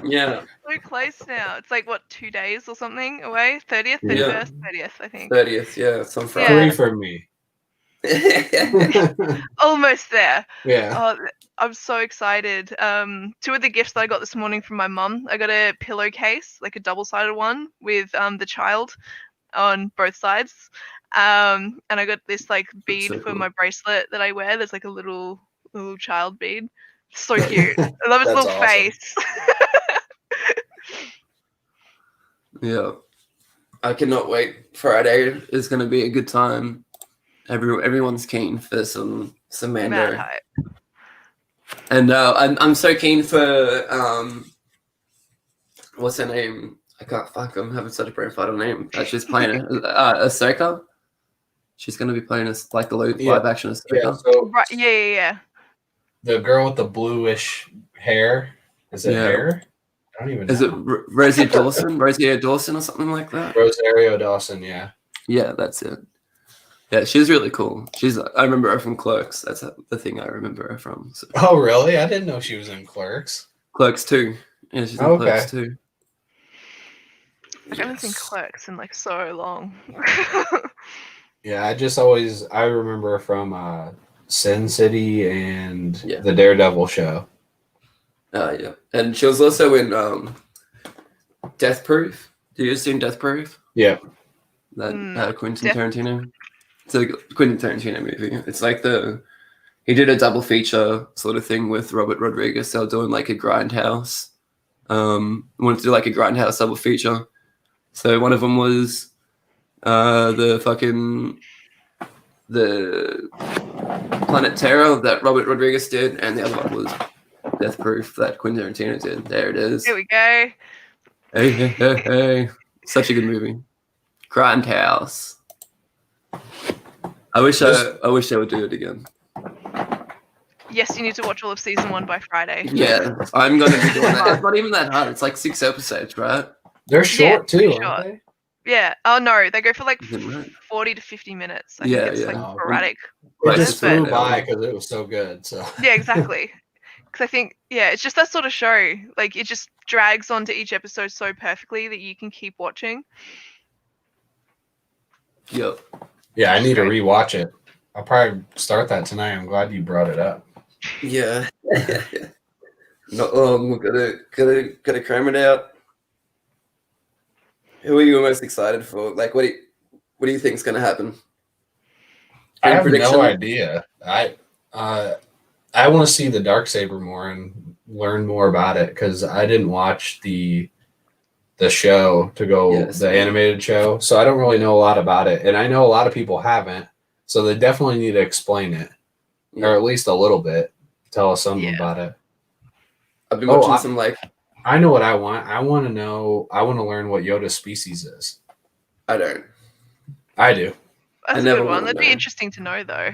Yeah. So close now. It's like, what, 2 days or something away? 30th, 31st, 30th, I think. 30th, yeah. It's on Friday. 3 for me. Almost there. Yeah. Oh, I'm so excited. 2 of the gifts that I got this morning from my mum, I got a pillowcase, like a double-sided one with the child on both sides. And I got this like bead so for cool. my bracelet that I wear. There's like a little child bead. So cute. I love his little awesome. face. Yeah. I cannot wait. Friday is going to be a good time. Everyone's keen for some Mando. Mad hype. And I'm so keen for what's her name? I'm having such a brain fart on name. She's playing Ahsoka. She's going to be playing like the live action Ahsoka. Yeah, so Right, yeah. the girl with the bluish hair. Is it hair? I don't even know. Is it Rosie Dawson? Rosario Dawson or something like that? Rosario Dawson, yeah. Yeah, that's it. Yeah, she's really cool. I remember her from Clerks. That's the thing I remember her from. So. Oh, really? I didn't know she was in Clerks. Clerks 2. Yeah, she's in Okay. Clerks 2. I haven't seen Clerks in like so long. Yeah, I remember her from Sin City and Yeah. the Daredevil show. Yeah. And she was also in Death Proof. Did you seen Death Proof? Yeah. That Quentin Tarantino. It's a Quentin Tarantino movie. It's like he did a double feature sort of thing with Robert Rodriguez. They were doing like a Grindhouse. Wanted to do like a Grindhouse double feature. So one of them was the Planet Terror that Robert Rodriguez did, and the other one was Death Proof that Quentin Tarantino did. There it is. Here we go. Hey. Such a good movie. Grindhouse. I wish I would do it again. Yes, you need to watch all of season 1 by Friday. Yeah, I'm gonna be doing that. It's not even that hard. It's like 6 episodes, right? They're short too, pretty aren't short. they? Yeah. Oh no, they go for like Is it right? 40 to 50 minutes. I Yeah, think it's yeah. like sporadic. It Like, just But- flew by because it was so good. So Yeah, exactly. Because I think, it's just that sort of show. Like, it just drags onto each episode so perfectly that you can keep watching. Yep. yeah, I need to rewatch it. I'll probably start that tonight. I'm glad you brought it up. Yeah. No, we're gonna cram it out. Who are you most excited for? Like, what do you think's gonna happen? I Any have prediction? no idea. I want to see the Darksaber more and learn more about it because I didn't watch the show Yes. the animated show, so I don't really know a lot about it, and I know a lot of people haven't, so they definitely need to explain it, Yeah. or at least a little bit, tell us something Yeah. about it. I've been Oh, watching I- some like I know what I want. I want to learn what Yoda's species is. I don't. I do. That's a never good one. wanna That'd be know. interesting to know, though.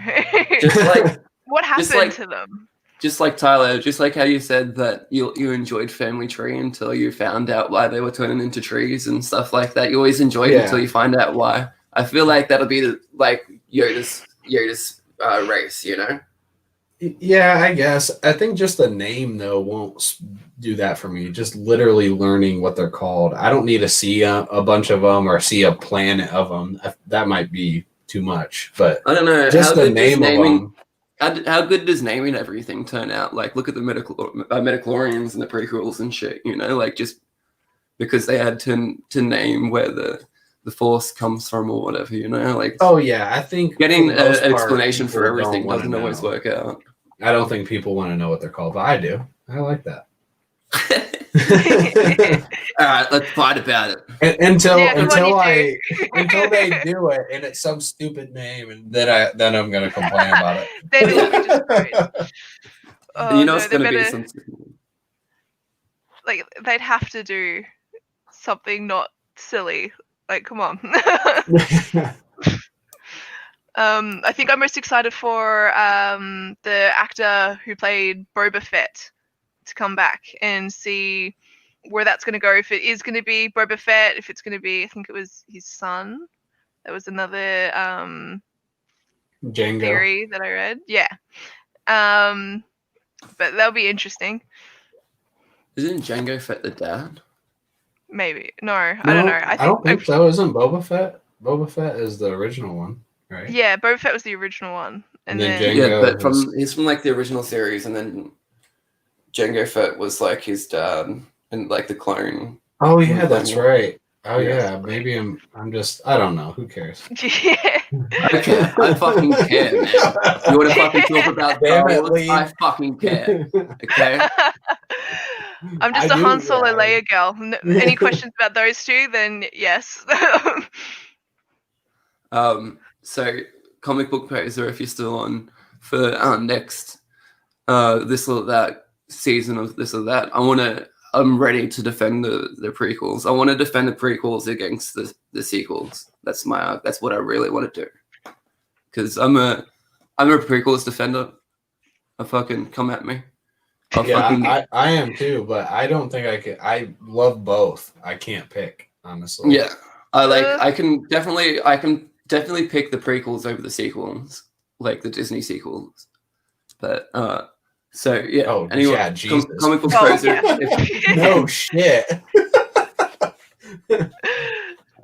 Just like what happened like- to them? just like Tyler, just like how you said that you enjoyed Family Tree until you found out why they were turning into trees and stuff like that. You always enjoyed it Yeah. until you find out why. I feel like that'll be like Yoda's race, you know? Yeah, I guess. I think just the name though won't do that for me. Just literally learning what they're called. I don't need to see a bunch of them or see a planet of them. That might be too much. But I don't know. just how the good does name of naming, them. how good does naming everything turn out? Like, look at the Metachlorians and the prequels and shit, you know? Like, just because they had to name where the Force comes from or whatever, you know? Like, Oh yeah, I think getting for the most an part, explanation for people don't everything wanna doesn't always know. work out. I don't think people want to know what they're called, but I do. I like that. All right, let's fight about it. until Yeah, come on, until they do it and it's some stupid name, and then I'm gonna complain about it. Then it will be destroyed. Oh, you know no, it's they going to be better- something. Like, they'd have to do something not silly. Like, come on. I think I'm most excited for the actor who played Boba Fett to come back and see where that's going to go. If it is going to be Boba Fett, if it's going to be, I think it was his son. That was another Django. theory that I read. Yeah. But that'll be interesting. Isn't Django Fett the dad? Maybe. No, I don't know. I don't think so. Isn't Boba Fett? Boba Fett is the original one, right? Yeah, Boba Fett was the original one. And And then then, Jango Yeah, but was- he's from like the original series, and then Django Fett was like his dad and like the clone. Oh yeah, that's right. Oh Yes. yeah, maybe I'm just I don't know. Who cares? yeah. Okay, I fucking care, man. You want to fucking talk about Damn Star it, Wars? Lee. I fucking care. Okay. I'm just I a do, Han Solo yeah. Leia girl. Any questions about those two? Then yes. So comic book poser, if you're still on for our next this or that season of this or that, I'm ready to defend the prequels. I want to defend the prequels against the sequels. That's what I really want to do. Because I'm a prequels defender. I fucking come at me. Yeah, I am too, but I don't think I could. I love both. I can't pick, honestly. Yeah. I can definitely pick the prequels over the sequels, like the Disney sequels. But so yeah. Oh, Anyway, yeah, Jesus. comic book Oh, poser. yeah. No shit. Dude,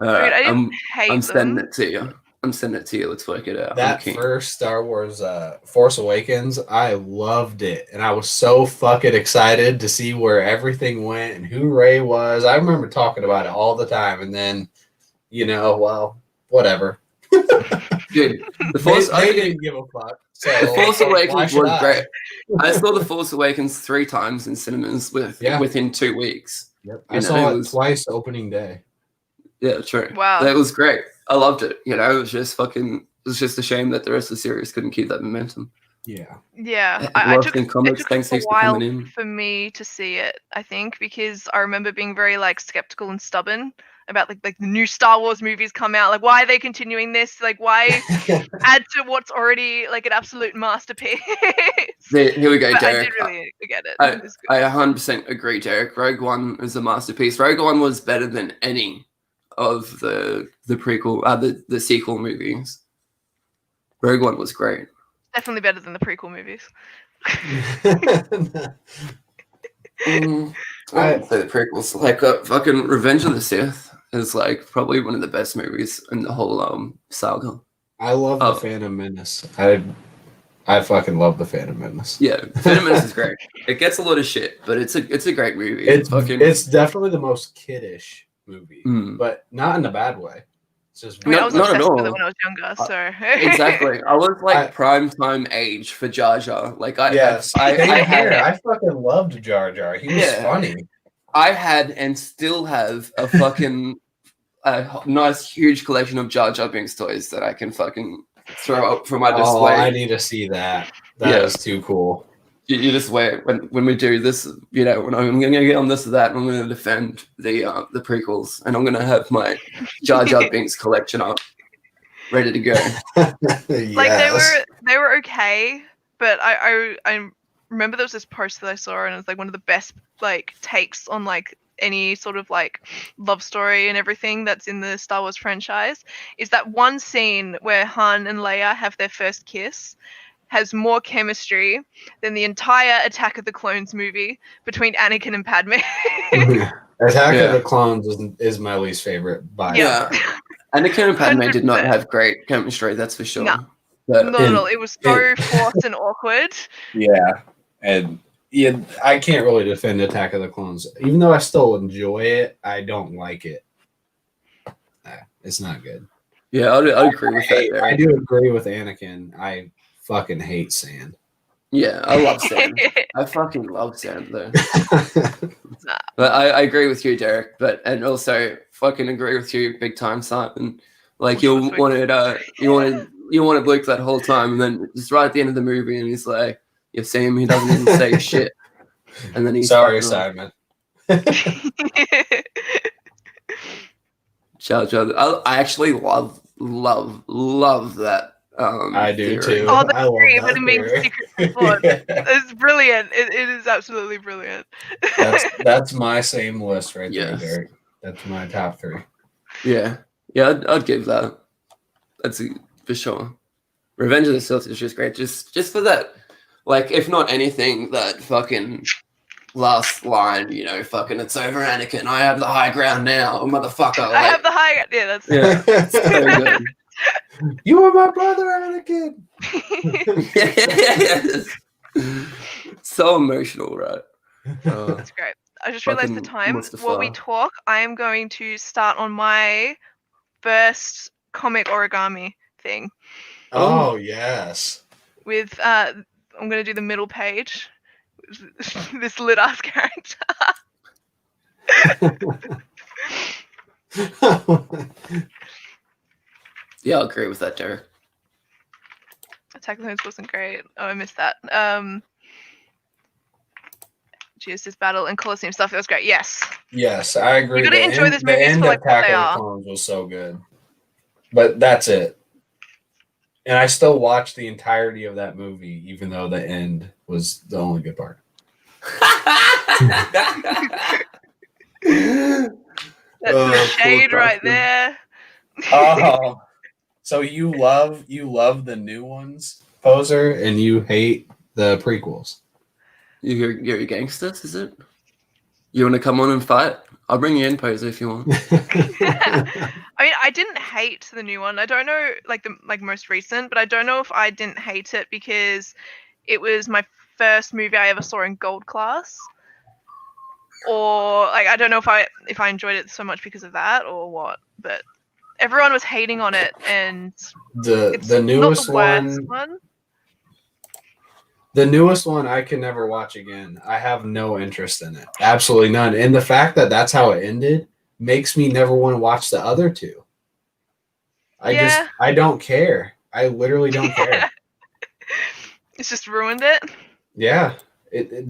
I didn't hate I'm sending them. it to you. I'm sending it to you. Let's work it out. That first Star Wars Force Awakens, I loved it. And I was so fucking excited to see where everything went and who Rey was. I remember talking about it all the time. And then, well, whatever. Dude, the Force. They didn't give a fuck. So, The Force why Awakens should was I? great. I saw The Force Awakens 3 times in cinemas within 2 weeks. Yep. You I know, saw it it was- twice opening day. Yeah, true. Wow. That was great. I loved it. It was just it was just a shame that the rest of the series couldn't keep that momentum. Yeah. Yeah, I I loved took in comics. it took Thanks a heaps for while coming in. for me to see it. I think because I remember being very like skeptical and stubborn about like the new Star Wars movies come out. Like, why are they continuing this? Like, why add to what's already like an absolute masterpiece? Here we go, But I Derek. did really get it. I, It was good. I 100% agree, Derek. Rogue One is a masterpiece. Rogue One was better than any of the prequel, the sequel movies. Rogue One was great. Definitely better than the prequel movies. I would say the prequels, like fucking Revenge of the Sith, is like probably one of the best movies in the whole saga. I love Oh. the Phantom Menace. I fucking love the Phantom Menace. Yeah, Phantom Menace is great. It gets a lot of shit, but it's a great movie. It's definitely the most kiddish movie, Mm. but not in a bad way. It's just I mean, I No- was not at obsessed with it all. when I was younger, so Exactly. I was like I- prime time age for Jar Jar. Like I same I here. had I fucking loved Jar Jar. He was Yeah. funny. I had and still have a fucking a nice huge collection of Jar Jar Binks toys that I can fucking throw up for my Oh, display. I need to see that. That is too cool. You just wait when we do this. When I'm going to get on this or that, I'm going to defend the prequels, and I'm going to have my Jar Jar Binks collection up, ready to go. like Yes. they were okay, but I remember there was this post that I saw and it was like one of the best like takes on like any sort of like love story and everything that's in the Star Wars franchise is that one scene where Han and Leia have their first kiss has more chemistry than the entire Attack of the Clones movie between Anakin and Padme. Attack Yeah. of the Clones is my least favorite by Yeah. Anakin and Padme did not 100%. have great chemistry, that's for sure. No. But Not at all. It was so forced and awkward. Yeah, and I can't really defend Attack of the Clones, even though I still enjoy it. I don't like it. It's not good. yeah, I'd agree with that. There. I do agree with Anakin. I fucking hate sand. Yeah, I love Sam. I fucking love Sam though. But I agree with you, Derek. And also fucking agree with you, big time, Simon. Like you wanted Luke that whole time, and then just right at the end of the movie, and he's like, "You see him? He doesn't even say shit." And then he's Sorry, fucking like, Simon. Jar Jar. I actually love that. I do theory. too. Oh, the I love theory, that but it means theory. secret thought. Yeah. It's brilliant. It is absolutely brilliant. That's my same list right Yes. there, Derek. That's my top 3. Yeah, I'd give that. That's for sure. Revenge of the Sith is just great. Just for that, like, if not anything, that fucking last line. Fucking, it's over, Anakin. I have the high ground now, motherfucker. I have the high. Yeah, that's. Yeah, it's so good. You are my brother, Anakin. So emotional, right? That's great. I just realized the Fucking time. Mustafa. While we talk, I am going to start on my first comic origami thing Oh yes. with. I'm going to do the middle page. This lit ass character. Yeah, I'll agree with that, Derek. Attack of the Clones wasn't great. Oh, I missed that. Geosis battle and Colosseum stuff. It was great. Yes. Yes, I agree. You gotta The enjoy end- these the movies end for, of like, what Attack they of the are. Clones was so good. But that's it. And I still watched the entirety of that movie, even though the end was the only good part. That's Oh, the shade poor right bastard. there. Oh, So you love the new ones, Poser, and you hate the prequels. You're a gangster, is it? You want to come on and fight? I'll bring you in, Poser, if you want. I mean, I didn't hate the new one. I don't know, like the most recent, but I don't know if I didn't hate it because it was my first movie I ever saw in gold class, or like I don't know if I enjoyed it so much because of that or what. But everyone was hating on it, and it's the newest not the worst one. The newest one I can never watch again. I have no interest in it. Absolutely none. And the fact that that's how it ended makes me never want to watch the other two. I don't care. I literally don't care. It's just ruined it. Yeah.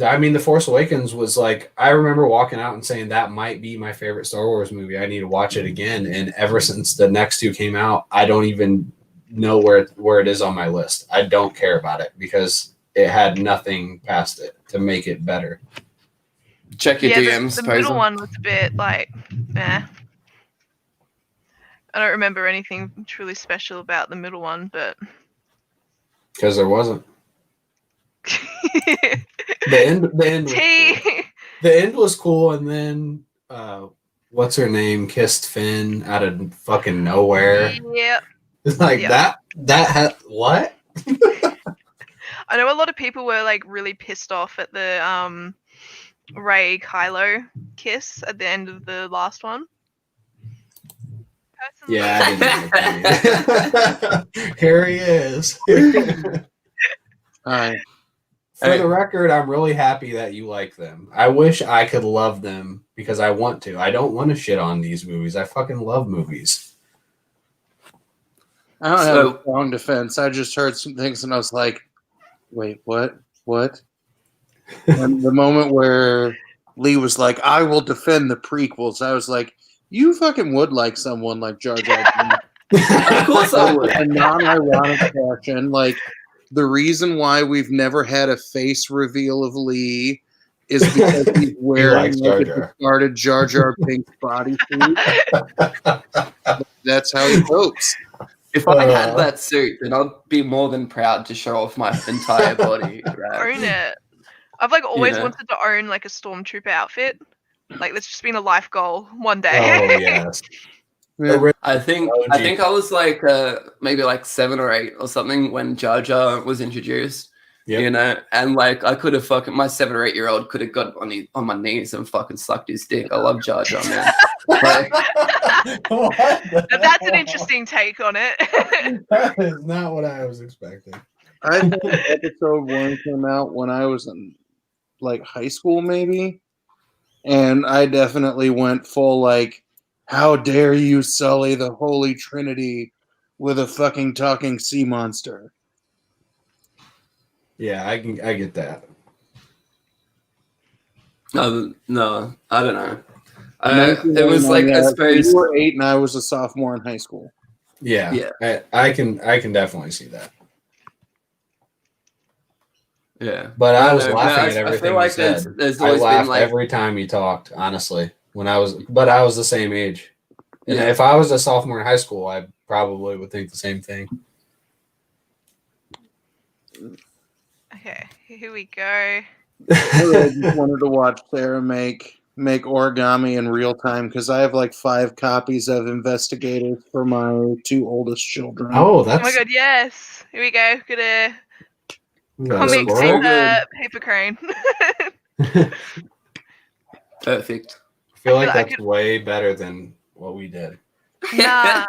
I mean, The Force Awakens was like, I remember walking out and saying that might be my favorite Star Wars movie. I need to watch it again. And ever since the next two came out, I don't even know where it is on my list. I don't care about it because it had nothing past it to make it better. Check your DMs. The middle one was a bit like, I don't remember anything truly special about the middle one, but because there wasn't. The end was cool, and then what's her name kissed Finn out of fucking nowhere. Yep. It's like that had what? I know a lot of people were like really pissed off at the Rey Kylo kiss at the end of the last one. Personally, Yeah, I didn't like that. Here he is. Hi. For the record, I'm really happy that you like them. I wish I could love them because I want to. I don't want to shit on these movies. I fucking love movies. I don't have a strong defense. I just heard some things and I was like, wait, what? And the moment where Lee was like, I will defend the prequels, I was like, you fucking would like someone like Jar Jar Binks. Of course I would. A non-ironic fashion. Like, the reason why we've never had a face reveal of Lee is because he's wearing like a discarded Jar Jar Binks bodysuit. That's how he copes. If I had that suit, then I'd be more than proud to show off my entire body. Right? Own it. I've like always wanted to own like a stormtrooper outfit. Like that's just been a life goal one day. Oh yes. I think I was like maybe like 7 or 8 or something when Jar Jar was introduced. Yep. You know, and like I could have my 7 or 8-year-old could have got on my knees and fucking sucked his dick. I love Jar Jar, man. Like, that's an interesting take on it. That is not what I was expecting. I think episode 1 came out when I was in like high school, maybe, and I definitely went full like, how dare you sully the Holy Trinity with a fucking talking sea monster? Yeah, I get that. No, I don't know. It was like I suppose you were 8 and I was a sophomore in high school. Yeah. I can definitely see that. Yeah, but I was laughing at everything like you said. There's I always laughed been like every time you talked. Honestly, I was the same age, and if I was a sophomore in high school, I probably would think the same thing. Okay, here we go. I just wanted to watch Sarah make origami in real time because I have like 5 copies of Investigators for my 2 oldest children. Oh, oh my god, yes! Here we go. Comic paper crane. Perfect. I feel like that's way better than what we did. Nah.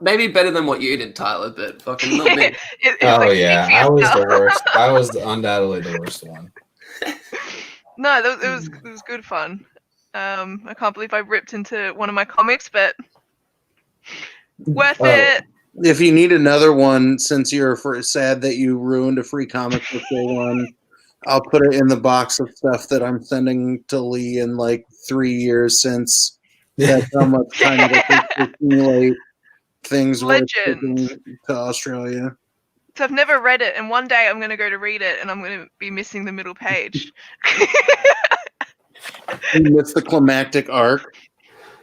maybe better than what you did, Tyler, but fucking not me. I was the worst. I was undoubtedly the worst one. No, it was good fun. I can't believe I ripped into one of my comics, but worth it. If you need another one, since you're sad that you ruined a free comic book day one, I'll put it in the box of stuff that I'm sending to Lee in like 3 years, since that's how much time it takes to accumulate things worth taking to Australia. So I've never read it, and one day I'm going to go to read it, and I'm going to be missing the middle page. You missed the climactic arc.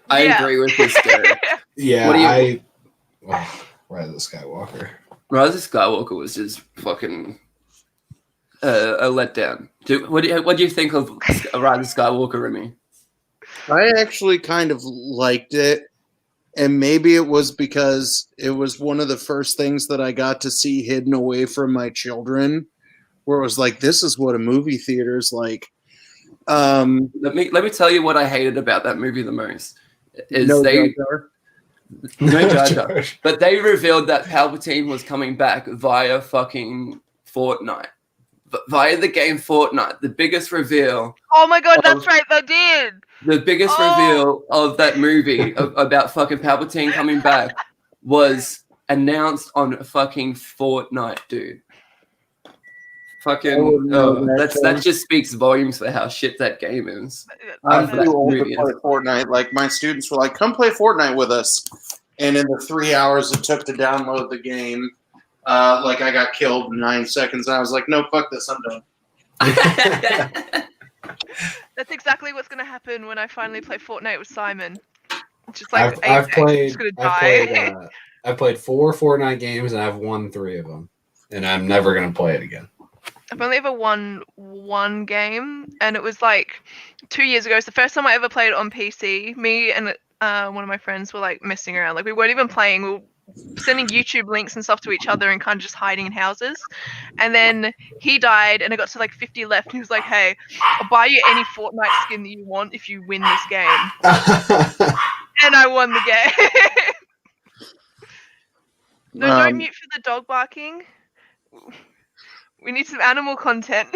I agree with this, Derek. Yeah, Rise of Skywalker. Rise of Skywalker was just fucking a letdown. What do you think of Rise of Skywalker, Remy? I actually kind of liked it, and maybe it was because it was one of the first things that I got to see hidden away from my children, where it was like, this is what a movie theater is like. Let me tell you what I hated about that movie the most. Is no they Jar Jar. no Jar Jar. But they revealed that Palpatine was coming back via fucking Fortnite. Via the game Fortnite. The biggest reveal. Oh my god, that's right, they did. The biggest reveal of that movie about fucking Palpatine coming back was announced on fucking Fortnite, dude. Fucking that just speaks volumes for how shit that game is. I'm that too old to movie play Fortnite. Like, my students were like, come play Fortnite with us. And in the 3 hours it took to download the game, like, I got killed in 9 seconds. And I was like, no, fuck this, I'm done. That's exactly what's gonna happen when I finally play Fortnite with Simon. It's just like I've He's gonna die. I've played 4 Fortnite games and I've won 3 of them, and I'm never gonna play it again. I've only ever won one game, and it was like 2 years ago. It's the first time I ever played on PC. Me and one of my friends were like messing around. Like, we weren't even playing. We were sending YouTube links and stuff to each other and kind of just hiding in houses. And then he died, and I got to like 50 left. And he was like, "Hey, I'll buy you any Fortnite skin that you want if you win this game." And I won the game. No, don't mute for the dog barking. We need some animal content.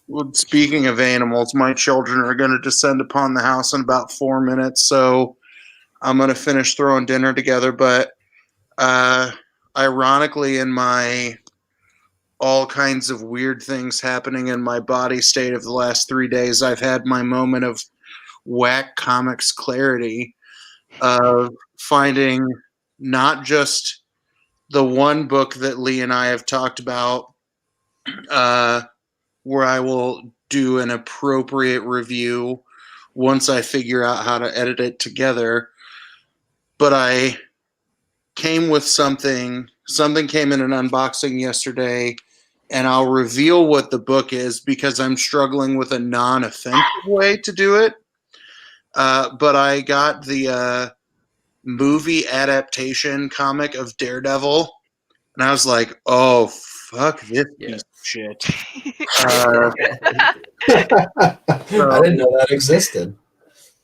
Well, speaking of animals, my children are going to descend upon the house in about 4 minutes, so I'm going to finish throwing dinner together. But ironically, in my all kinds of weird things happening in my body state of the last 3 days, I've had my moment of whack comics clarity of finding not just the one book that Lee and I have talked about, where I will do an appropriate review once I figure out how to edit it together. But I came with something came in an unboxing yesterday, and I'll reveal what the book is because I'm struggling with a non-offensive way to do it. But I got the movie adaptation comic of Daredevil, and I was like, oh, fuck this piece of shit. I didn't know that existed.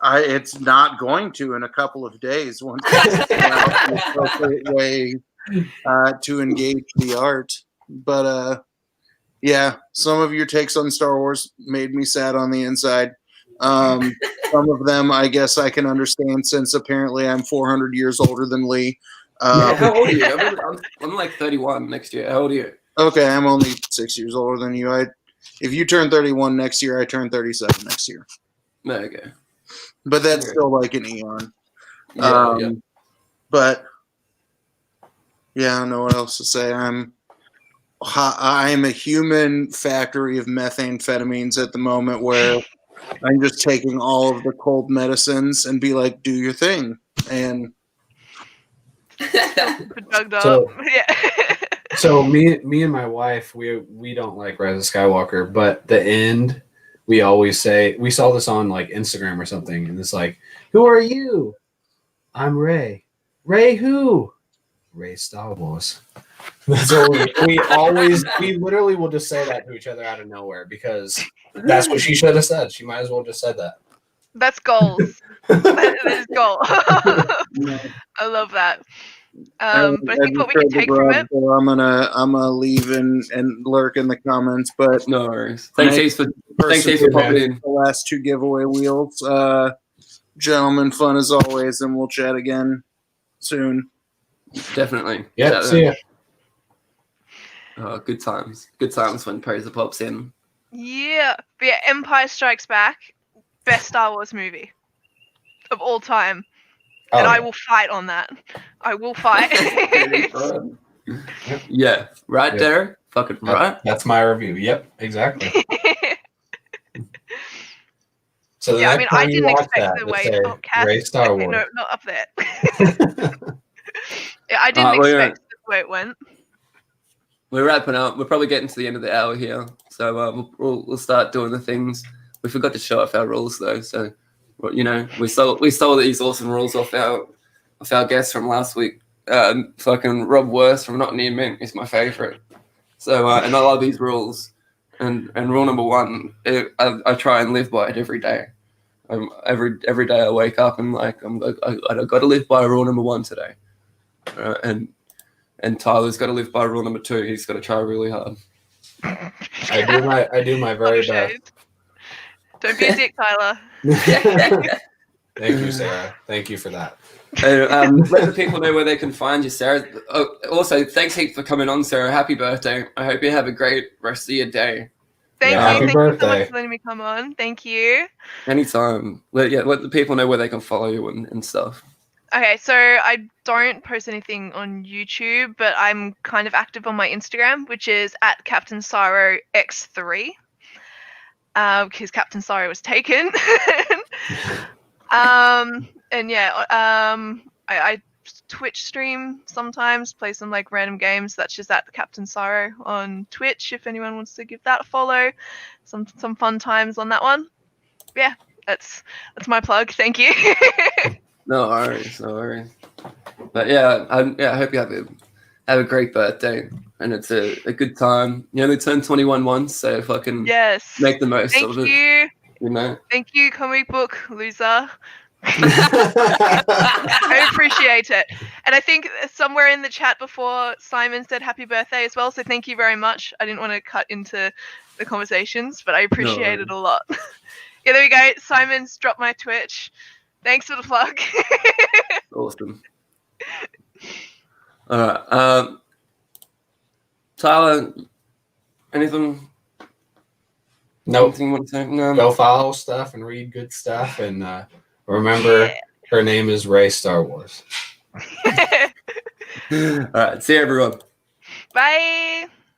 It's not going to in a couple of days once I figure out the appropriate way to engage the art. But yeah, some of your takes on Star Wars made me sad on the inside. Some of them, I guess, I can understand, since apparently I'm 400 years older than Lee. How old are you? I'm like 31 next year. How old are you? Okay, I'm only 6 years older than you. If you turn 31 next year, I turn 37 next year. Okay. But that's still like an eon. Yeah. But yeah, I don't know what else to say. I'm a human factory of methamphetamines at the moment, where I'm just taking all of the cold medicines and be like, do your thing. And Drugged up. So- Yeah. So me and my wife, we don't like Rise of Skywalker, but the end, we always say, we saw this on like Instagram or something, and it's like, who are you? I'm Rey. Rey who? Rey Star Wars. That's what we literally will just say that to each other out of nowhere, because that's what she should have said. She might as well just said that. That's goals. That is goal. I love that. But I think what we can take from it. So I'm gonna leave and lurk in the comments. But No worries. Thanks, Ace, for popping in. the last 2 giveaway wheels. Gentlemen, fun as always, and we'll chat again soon. Definitely. Yeah, see ya. Good times. Good times when Poser pops in. Yeah. But yeah, Empire Strikes Back, best Star Wars movie of all time. And I will fight on that. I will fight. Yeah. Right there. Fucking right. That's my review. Yep, exactly. So yeah, I mean, I didn't expect that, the way. say, Oh, Cass. Rey Star Okay, Wars. no, not up there. Yeah, I didn't well, expect the way it went. We're wrapping up. We're probably getting to the end of the hour here, so we'll start doing the things. We forgot to show off our rules though, so we stole these awesome rules off our guest from last week. Fucking Rob Worst from Not Near Mint is my favorite. So and I love these rules. And rule number 1, I try and live by it every day. Every day I wake up and I got to live by rule number 1 today. And Tyler's got to live by rule number 2. He's got to try really hard. I do my very best. Don't be a dick, Tyler. Thank you, Sarah. Thank you for that. Let the people know where they can find you, Sarah. Also, thanks heaps for coming on, Sarah. Happy birthday. I hope you have a great rest of your day. Thank you. Happy Thank birthday. you so much for letting me come on. Thank you. Anytime. Let the people know where they can follow you and stuff. Okay, so I don't post anything on YouTube, but I'm kind of active on my Instagram, which is at Captain Cyro X3. Because Captain Cyro was taken. And yeah, I Twitch stream sometimes, play some like random games. That's just at Captain Cyro on Twitch. If anyone wants to give that a follow, some fun times on that one. Yeah, that's my plug. Thank you. No worries. But yeah, I hope you have a great birthday, and it's a good time. You only turned 21 once, so fucking Yes. make the most Thank of it. you. You know. Thank you, comic book loser. I appreciate it. And I think somewhere in the chat before Simon said happy birthday as well, so thank you very much. I didn't want to cut into the conversations, but I appreciate it a lot. Yeah, there we go. Simon's dropped my Twitch. Thanks for the plug. Awesome. All right. Tyler, anything? Nope. Anything you want to say? No. Go follow stuff and read good stuff, and remember, her name is Rey Star Wars. All right. See you, everyone. Bye.